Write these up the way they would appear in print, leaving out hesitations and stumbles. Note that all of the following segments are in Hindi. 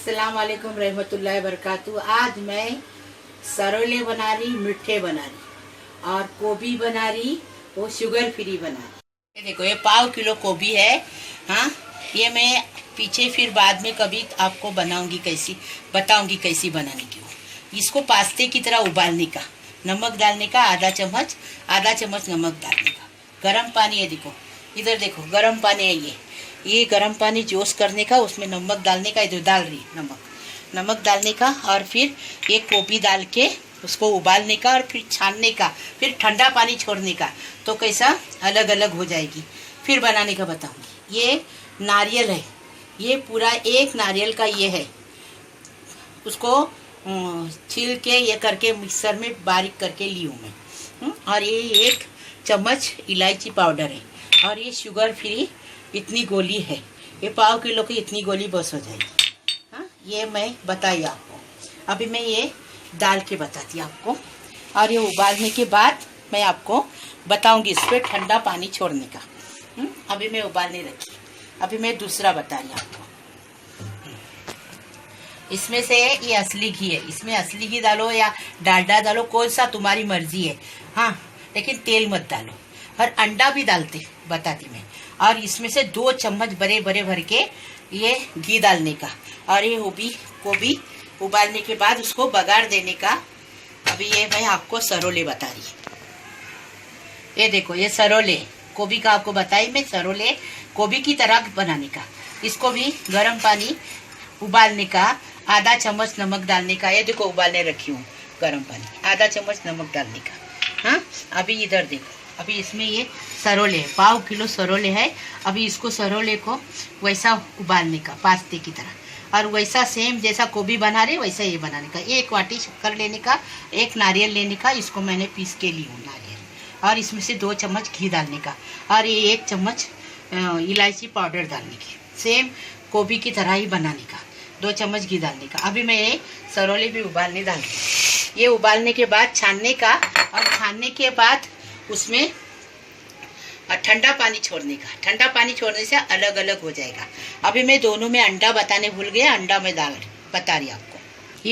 अस्सलाम वालेकुम रहमतुल्लाहि बरकातहू। आज मैं सरोले बना रही, मिठे बना रही और गोभी बना रही, वो शुगर फ्री बना रही। ये देखो, ये 1/2 किलो गोभी है। हाँ, ये मैं पीछे फिर बाद में कभी आपको बताऊंगी कैसी बनाने की। इसको पास्ते की तरह उबालने का, नमक डालने का आधा चम्मच नमक डालने का। गर्म पानी है, देखो इधर देखो, गर्म पानी है ये गर्म पानी जोश करने का, उसमें नमक डालने का। इधर डाल रही नमक डालने का, और फिर ये गोभी डाल के उसको उबालने का, और फिर छानने का, फिर ठंडा पानी छोड़ने का, तो कैसा अलग अलग हो जाएगी। फिर बनाने का बताऊंगी। ये नारियल है, ये पूरा एक नारियल का ये है, उसको छील के ये करके मिक्सर में बारीक करके ली हूँ मैं। और ये 1 चम्मच इलायची पाउडर है, और ये शुगर फ्री इतनी गोली है। ये 1/2 किलो की इतनी गोली बस हो जाएगी। हाँ, ये मैं बताई आपको। अभी मैं ये डाल के बताती आपको, और ये उबालने के बाद मैं आपको बताऊंगी इस पर ठंडा पानी छोड़ने का। अभी मैं उबालने रखी, अभी मैं दूसरा बता रही आपको। इसमें से ये असली घी है, इसमें असली घी डालो या डालडा डालो, कौन सा तुम्हारी मर्जी है। हाँ, लेकिन तेल मत डालो। और अंडा भी डालते बताती मैं। और इसमें से 2 चम्मच बड़े बड़े भर के ये घी डालने का, और ये गोभी उबालने के बाद उसको बघार देने का। अभी ये मैं आपको सरोले बता रही। ये देखो, ये सरोले गोभी का आपको बताई मैं, सरोले गोभी की तरह बनाने का। इसको भी गर्म पानी उबालने का, आधा चम्मच नमक डालने का। ये देखो उबालने रखी हूँ गर्म पानी, आधा चम्मच नमक डालने का। हाँ, अभी इधर देखो, अभी इसमें ये सरोले 1/2 किलो सरोले है। अभी इसको सरोले को वैसा उबालने का पास्ते की तरह, और वैसा सेम जैसा गोभी बना रहे वैसा ये बनाने का। 1 वाटी शक्कर लेने का, 1 नारियल लेने का, इसको मैंने पीस के ली हूँ नारियल, और इसमें से 2 चम्मच घी डालने का, और ये 1 चम्मच इलायची पाउडर डालने की। सेम गोभी की तरह ही बनाने का, 2 चम्मच घी डालने का। अभी मैं ये सरोले भी उबालने डाल दूँ। ये उबालने के बाद छानने का, और छानने के बाद उसमें ठंडा पानी छोड़ने का। ठंडा पानी छोड़ने से अलग अलग हो जाएगा। अभी मैं दोनों में अंडा बताने भूल गए, अंडा में बता रही आपको।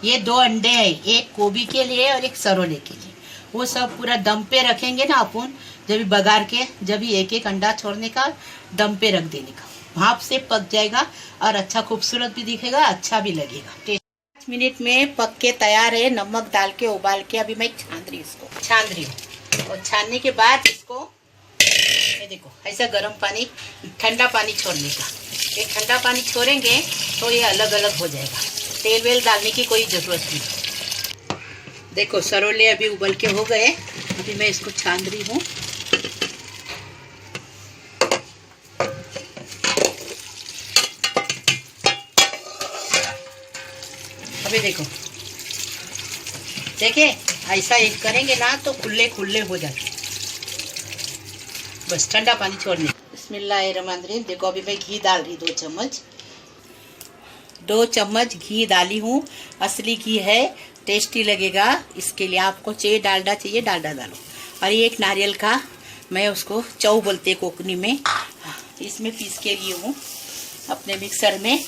ये 2 अंडे हैं, एक गोभी के लिए और एक सरोले के लिए। वो सब पूरा दम पे रखेंगे ना अपन, जब बघार के, जब 1 अंडा छोड़ने का, दम पे रख देने का। भाप से पक जाएगा और अच्छा खूबसूरत भी दिखेगा, अच्छा भी लगेगा। 5 मिनट में पक के तैयार है। नमक डाल के उबाल के अभी मैं छान रही हूँ। और छानने के बाद इसको ये देखो, ऐसा गर्म पानी, ठंडा पानी छोड़ने का। ये ठंडा पानी छोड़ेंगे तो ये अलग अलग हो जाएगा। तेल वेल डालने की कोई ज़रूरत नहीं। देखो, सरोले अभी उबल के हो गए। अभी मैं इसको छान रही हूँ। अभी देखो, देखे ऐसा एक करेंगे ना तो खुले खुले हो जाते। बस ठंडा पानी छोड़ने। बिस्मिल्लाहिर्रहमानिर्रहीम। देखो, अभी मैं घी डाल रही 2 चम्मच घी डाली हूँ। असली घी है, टेस्टी लगेगा। इसके लिए आपको चाहिए डालडा, चाहिए डालडा डालो। और ये 1 नारियल का, मैं उसको चौ बोलते कोकनी में, इसमें पीस के लिए हूँ अपने मिक्सर में।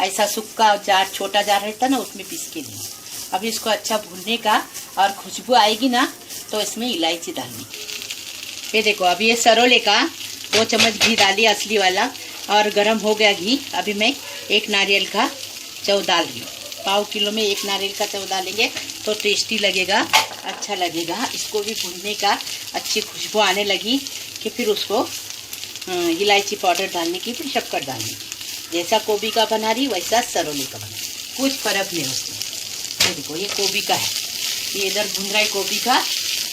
ऐसा सूखा जार, छोटा जार रहता ना, उसमें पीस के लिए। अभी इसको अच्छा भूनने का, और खुशबू आएगी ना तो इसमें इलायची डालनी की। ये देखो, अभी ये सरोले का 2 चम्मच घी डाली, असली वाला, और गरम हो गया घी। अभी मैं 1 नारियल का चौ डाल रही हूँ। 1/2 किलो में 1 नारियल का चौ डालेंगे तो टेस्टी लगेगा, अच्छा लगेगा। इसको भी भूनने का, अच्छी खुशबू आने लगी कि फिर उसको इलायची पाउडर डालने की, फिर शक्कर डालने की। जैसा गोभी का बना रही वैसा सरोले का बना, कुछ फर्क नहीं उसमें। ये देखो, ये गोभी का है, ये इधर भून रहा है गोभी का,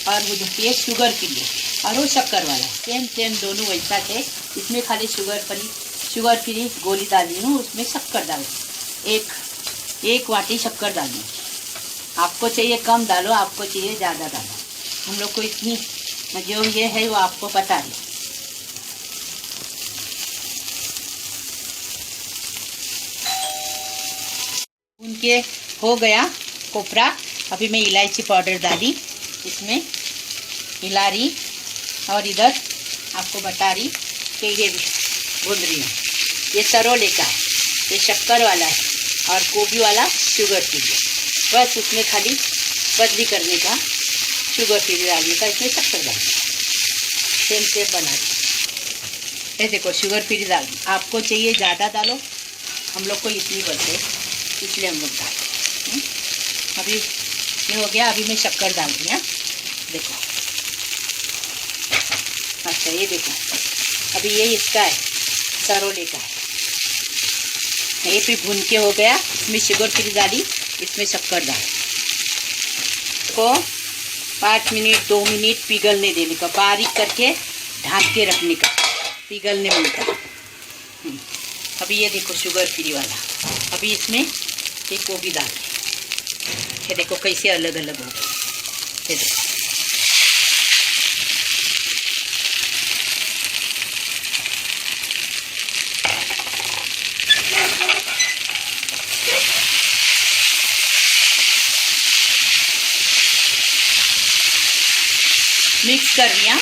और वो जो ये शुगर के लिए, और वो शक्कर वाला, सेम दोनों वैसा थे। इसमें खाली शुगर फ्री गोली डाली हूँ, उसमें शक्कर डाल, एक वाटी शक्कर डालनी। आपको चाहिए कम डालो, आपको चाहिए ज़्यादा डालो। हम लोग को इतनी जो ये है वो आपको पता है। उनके हो गया कोपरा। अभी मैं इलायची पाउडर डाली, इसमें हिला रही, और इधर आपको बता रही कि ये भून रही हूँ। ये सरोले का है, ये शक्कर वाला है और गोभी वाला शुगर फ्री है। बस उसमें खाली बदली करने का, शुगर फ्री डालने का, इसमें शक्कर डालने का, सेम बना दी। ये देखो शुगर फ्री डाल दी। आपको चाहिए ज़्यादा डालो, हम लोग को इतनी बचे इसलिए हम लोग डाल। अभी ये हो गया। अभी मैं शक्कर डाल दी। देखो, अच्छा ये देखो, अभी ये इसका है, सरोले का है। ये भी भून के हो गया। इसमें शुगर फ्री डाली, इसमें शक्कर डाली। इसको 5 मिनट 2 मिनट पिघलने देने का, बारीक करके ढाँक के रखने का, पिघलने मिलता। अभी ये देखो शुगर फ्री वाला। अभी इसमें ये गोभी डाल के, ये देखो कैसे अलग अलग हो गए। ये देखो, मिक्स कर लिया।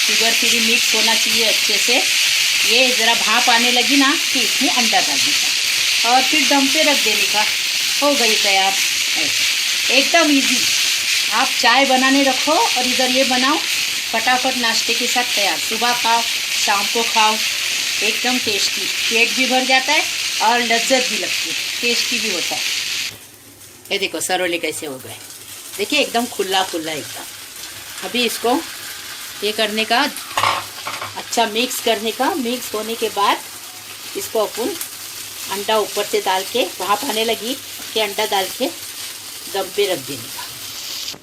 शुगर फ्री मिक्स होना चाहिए अच्छे से। ये ज़रा भाप आने लगी ना कि इसमें अंडा डालने का और फिर दम पे रख देने का। हो गई तैयार। एकदम इजी। आप चाय बनाने रखो और इधर ये बनाओ, फटाफट नाश्ते के साथ तैयार। सुबह खाओ, शाम को खाओ, एकदम टेस्टी। पेट भी भर जाता है और लज्जत भी लगती है, टेस्टी भी होता है। ये देखो सरोले कैसे हो गए, देखिए एकदम खुला खुला एकदम। अभी इसको ये करने का, अच्छा मिक्स करने का। मिक्स होने के बाद इसको अपन अंडा ऊपर से डाल के, भाप आने लगी कि अंडा डाल के दम पे रख देने का।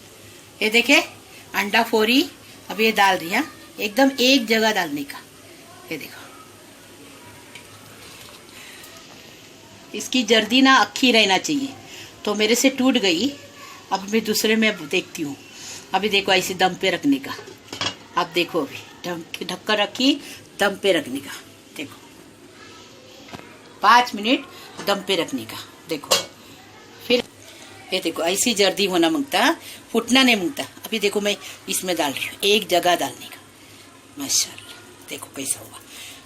ये देखे अंडा फोड़ी अब ये डाल दिया, एकदम एक जगह डालने का। ये देखो, इसकी जर्दी ना अक्खी रहना चाहिए, तो मेरे से टूट गई। अब मैं दूसरे में देखती हूँ। अभी देखो ऐसे दम पे रखने का। आप देखो, अभी ढक्कन रखी, दम पे रखने का। देखो 5 मिनट दम पे रखने का। देखो फिर ये देखो ऐसी जर्दी होना मांगता, फूटना नहीं मांगता। अभी देखो मैं इसमें डाल रही हूँ, एक जगह डालने का। माशाल्लाह देखो कैसा हुआ।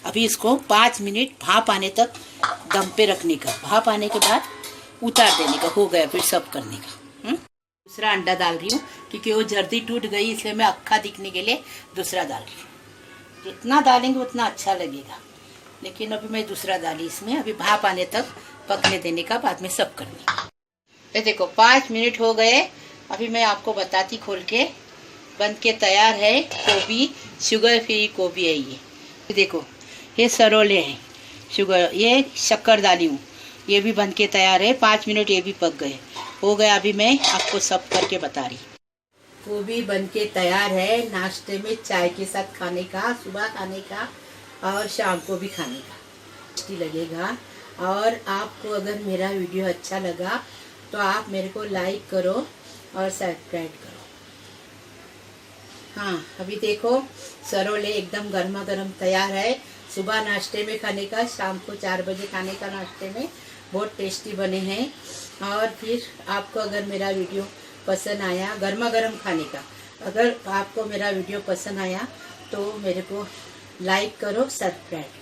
अभी इसको 5 मिनट भाप आने तक दम पे रखने का। भाप आने के बाद उतार देने का। हो गया, फिर सब करने का। दूसरा अंडा डाल रही हूँ क्योंकि वो जर्दी टूट गई, इसलिए मैं अक्खा दिखने के लिए दूसरा डाल रही हूँ। जितना डालेंगे उतना अच्छा लगेगा, लेकिन अभी मैं दूसरा डाली इसमें। अभी भाप आने तक पकने देने का, बाद में सब करने। ये देखो 5 मिनट हो गए। अभी मैं आपको बताती खोल के, बन के तैयार है। गोभी शुगर फ्री गोभी है ये। देखो ये सरोले हैं, शुगर, ये शक्कर डाली हूँ, ये भी बन के तैयार है। 5 मिनट ये भी पक गए, हो गया। अभी मैं आपको सब करके बता रही। गोभी बन के तैयार है, नाश्ते में चाय के साथ खाने का, सुबह खाने का और शाम को भी खाने का, टेस्टी लगेगा। और आपको अगर मेरा वीडियो अच्छा लगा तो आप मेरे को लाइक करो और सब्सक्राइब करो। हाँ, अभी देखो सरोले एकदम गर्मा गर्म तैयार है। सुबह नाश्ते में खाने का, शाम को 4 बजे खाने का नाश्ते में। बहुत टेस्टी बने हैं। और फिर आपको अगर मेरा वीडियो पसंद आया, गर्मा गर्म खाने का, अगर आपको मेरा वीडियो पसंद आया तो मेरे को लाइक करो, सब्सक्राइब।